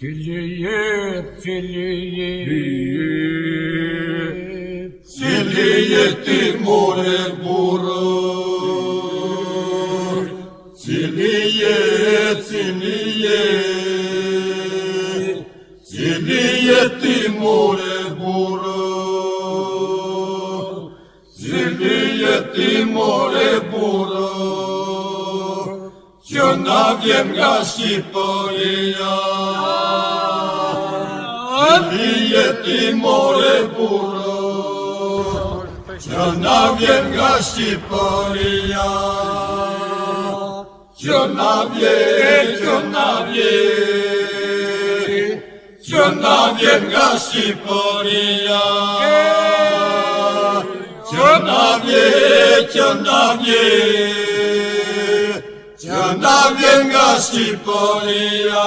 Cili je ti more burr, cili je ti more burr, cili je ti more burr, që na vjen nga Shqipëria. Cili je ti more burr, që na vjen nga Shqipëria, që na vjen nga Shqipëria, që na vjen nga Shqipëria.